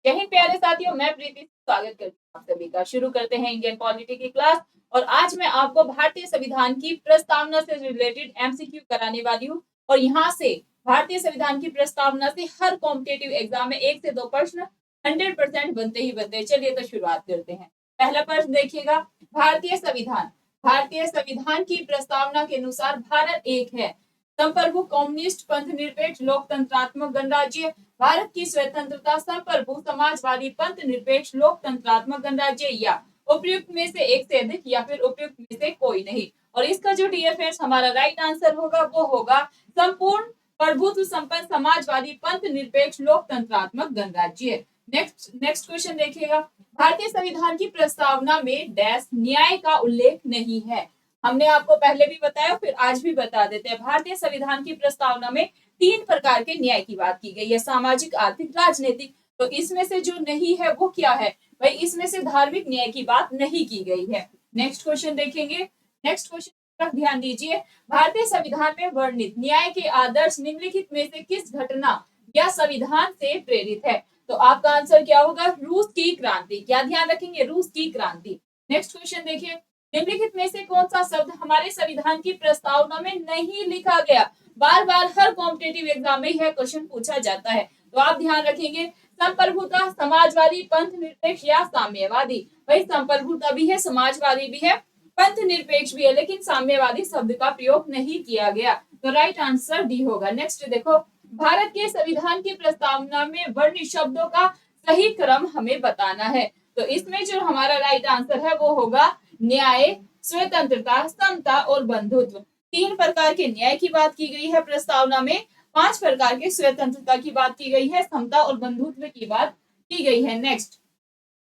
जय हिंद प्यारे साथियों, मैं प्रीति स्वागत करती हूँ आप सभी का। शुरू करते हैं इंडियन पॉलिटी की क्लास। और आज मैं आपको भारतीय संविधान की प्रस्तावना से रिलेटेड एमसीक्यू कराने वाली हूँ। और यहाँ से भारतीय संविधान की प्रस्तावना से हर कॉम्पिटेटिव एग्जाम में 1 से 2 प्रश्न 100% बनते ही बनते हैं। चलिए तो शुरुआत करते हैं। पहला प्रश्न देखिएगा, भारतीय संविधान। भारतीय संविधान की प्रस्तावना के अनुसार भारत एक है, संप्रभु, कम्युनिस्ट, पंथ निरपेक्ष, लोकतंत्रात्मक गणराज्य। भारत की स्वतंत्रता, संप्रभु, समाजवादी, पंथ निरपेक्ष, लोकतंत्रात्मक गणराज्य या उपयुक्त में से एक से अधिक या फिर उपयुक्त में से कोई नहीं। और इसका जो डियर फ्रेंड्स हमारा राइट आंसर होगा वो होगा संपूर्ण प्रभुत्व संपन्न समाजवादी पंथ निरपेक्ष लोकतंत्रात्मक गणराज्य। नेक्स्ट क्वेश्चन देखिएगा, भारतीय संविधान की प्रस्तावना में डैश न्याय का उल्लेख नहीं है। हमने आपको पहले भी बताया, फिर आज भी बता देते हैं। भारतीय संविधान की प्रस्तावना में 3 प्रकार के न्याय की बात की गई है, सामाजिक, आर्थिक, राजनीतिक। तो इसमें से जो नहीं है वो क्या है भाई, इसमें से धार्मिक न्याय की बात नहीं की गई है। नेक्स्ट क्वेश्चन देखेंगे। नेक्स्ट क्वेश्चन पर ध्यान दीजिए, भारतीय संविधान में वर्णित न्याय के आदर्श निम्नलिखित में से किस घटना या संविधान से प्रेरित है। तो आपका आंसर क्या होगा, रूस की क्रांति। क्या ध्यान रखेंगे, रूस की क्रांति। नेक्स्ट क्वेश्चन देखिए, निम्नलिखित में से कौन सा शब्द हमारे संविधान की प्रस्तावना में नहीं लिखा गया। बार बार हर कॉम्पिटेटिव एग्जाम में यह क्वेश्चन पूछा जाता है, तो आप ध्यान रखेंगे संप्रभुता, समाजवादी, पंथ निरपेक्ष या साम्यवादी। भाई संप्रभुता भी है, समाजवादी भी है, पंथ निरपेक्ष भी है, लेकिन साम्यवादी शब्द का प्रयोग नहीं किया गया। तो राइट आंसर डी होगा। नेक्स्ट देखो, भारत के संविधान की प्रस्तावना में वर्णित शब्दों का सही क्रम हमें बताना है। तो इसमें जो हमारा राइट आंसर है वो होगा न्याय, स्वतंत्रता, समता और बंधुत्व। 3 प्रकार के न्याय की बात की गई है प्रस्तावना में, 5 प्रकार के स्वतंत्रता की बात की गई है, समता और बंधुत्व की बात की गई है। नेक्स्ट,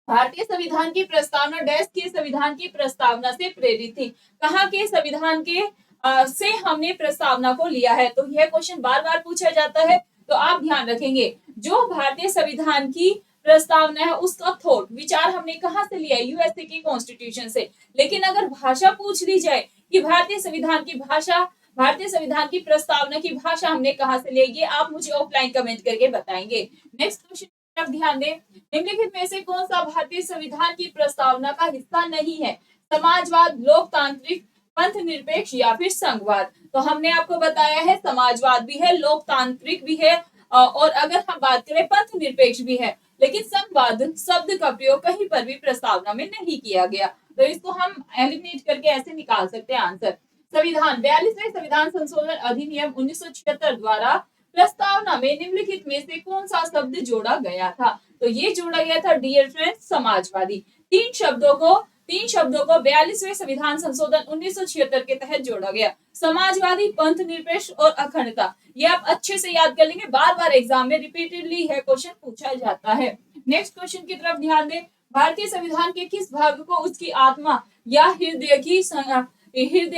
भारतीय संविधान की प्रस्तावना डैश के संविधान की प्रस्तावना से प्रेरित थी। कहाँ के संविधान के से हमने प्रस्तावना को लिया है। तो यह क्वेश्चन बार बार पूछा जाता है, तो आप ध्यान रखेंगे जो भारतीय संविधान की प्रस्तावना है उसका थॉट, विचार हमने कहाँ से लिया है, यूएसए के कॉन्स्टिट्यूशन से। लेकिन अगर भाषा पूछ ली जाए कि भारतीय संविधान की भाषा, भारतीय संविधान की प्रस्तावना की भाषा हमने कहाँ से ली, ये आप मुझे ऑफलाइन कमेंट करके बताएंगे। नेक्स्ट क्वेश्चन आप ध्यान दें, निम्नलिखित में से कौन सा भारतीय संविधान की प्रस्तावना का हिस्सा नहीं है। समाजवाद, लोकतांत्रिक, पंथ निरपेक्ष या फिर संघवाद। तो हमने आपको बताया है समाजवाद भी है, लोकतांत्रिक भी है, और अगर हम बात करें पंथ निरपेक्ष भी है। लेकिन संघवाद शब्द का प्रयोग कहीं पर भी प्रस्तावना में नहीं किया गया। तो इसको हम एलिमिनेट करके ऐसे निकाल सकते हैं आंसर। संविधान 42वें संविधान संशोधन अधिनियम 1976 द्वारा प्रस्तावना में निम्नलिखित में से कौन सा शब्द जोड़ा गया था। तो ये जोड़ा गया था डियर फ्रेंड्स समाजवादी। 3 शब्दों को 42वें संविधान संशोधन 1976 के तहत जोड़ा गया, समाजवादी, पंथ निरपेक्ष और अखंडता। ये आप अच्छे से याद कर लेंगे, बार बार एग्जाम में रिपीटेडली है क्वेश्चन पूछा जाता है। नेक्स्ट क्वेश्चन की तरफ ध्यान दें, भारतीय संविधान के किस भाग को उसकी आत्मा या हृदय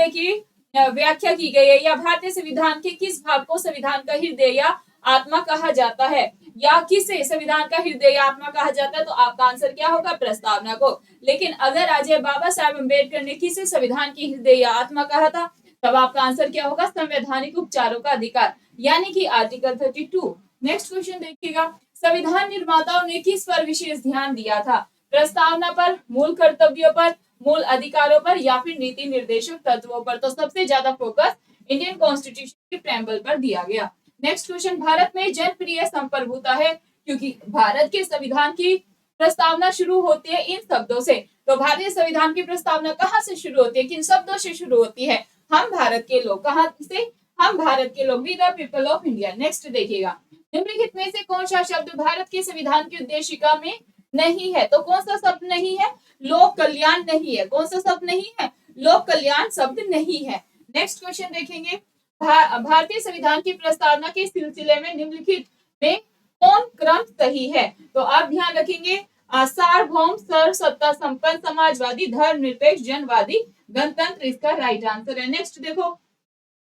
की व्याख्या की गई है, या भारतीय संविधान के किस भाग को संविधान का हृदय या आत्मा कहा जाता है, या किसे संविधान का हृदय या आत्मा कहा जाता है। तो आपका आंसर क्या होगा, प्रस्तावना को। लेकिन अगर आज बाबा साहेब अम्बेडकर ने किसे संविधान की हृदय या आत्मा कहा था, तब आपका आंसर क्या होगा, संवैधानिक उपचारों का अधिकार, यानी कि आर्टिकल 32। नेक्स्ट क्वेश्चन देखिएगा, संविधान निर्माताओं ने किस पर विशेष ध्यान दिया था। प्रस्तावना पर, मूल कर्तव्यों पर, मूल अधिकारों पर या फिर नीति निर्देशक तत्वों पर। तो सबसे ज्यादा फोकस इंडियन कॉन्स्टिट्यूशन के प्रेम्बल पर दिया गया। नेक्स्ट क्वेश्चन, भारत में जनप्रिय संप्रभुता है, क्योंकि भारत के संविधान की प्रस्तावना शुरू होती है इन शब्दों से। तो भारतीय संविधान की प्रस्तावना कहाँ से शुरू होती है, किन शब्दों से शुरू होती है, हम भारत के लोग। कहाँ से, हम भारत के लोग, we the people of India. Next देखिएगा, निम्नलिखित में से कौन सा शब्द भारत के संविधान की उद्देशिका में नहीं है। तो कौन सा शब्द नहीं है, लोक कल्याण नहीं है। कौन सा शब्द नहीं है, लोक कल्याण शब्द नहीं है। नेक्स्ट क्वेश्चन देखेंगे, भारतीय संविधान की प्रस्तावना के सिलसिले में निम्नलिखित में कौन क्रम सही है। तो आप ध्यान रखेंगे, सार्वभौम, सर्व सत्ता संपन्न, समाजवादी, धर्मनिरपेक्ष, जनवादी, गणतंत्र इसका राइट आंसर है। नेक्स्ट देखो,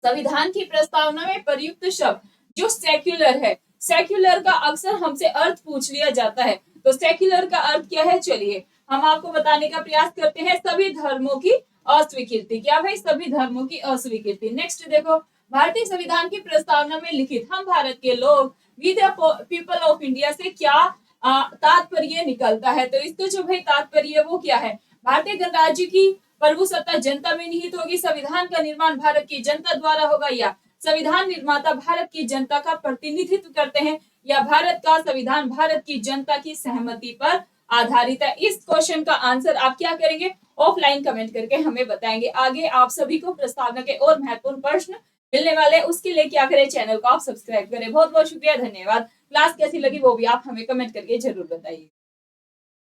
संविधान की प्रस्तावना में प्रयुक्त शब्द जो सेक्युलर है, सेक्युलर का अक्सर हमसे अर्थ पूछ लिया जाता है। तो सेक्युलर का अर्थ क्या है, चलिए हम आपको बताने का प्रयास करते हैं, सभी धर्मों की अस्वीकृति। क्या भाई, सभी धर्मों की अस्वीकृति। नेक्स्ट देखो, भारतीय संविधान की प्रस्तावना में लिखित हम भारत के लोग, we the people of India से क्या तात्पर्य निकलता है। तो इसका जो भाई तात्पर्य वो क्या है, भारतीय गणराज्य की प्रभुसत्ता जनता में निहित होगी, संविधान का निर्माण भारत की जनता द्वारा होगा, या संविधान निर्माता भारत की जनता का प्रतिनिधित्व करते हैं, या भारत का संविधान भारत की जनता की सहमति पर आधारित है। इस क्वेश्चन का आंसर आप क्या करेंगे, ऑफलाइन कमेंट करके हमें बताएंगे। आगे आप सभी को प्रस्तावना के और महत्वपूर्ण प्रश्न मिलने वाले, उसके लिए क्या करें, चैनल को आप सब्सक्राइब करें। बहुत बहुत शुक्रिया, धन्यवाद। क्लास कैसी लगी वो भी आप हमें कमेंट करके जरूर बताइए।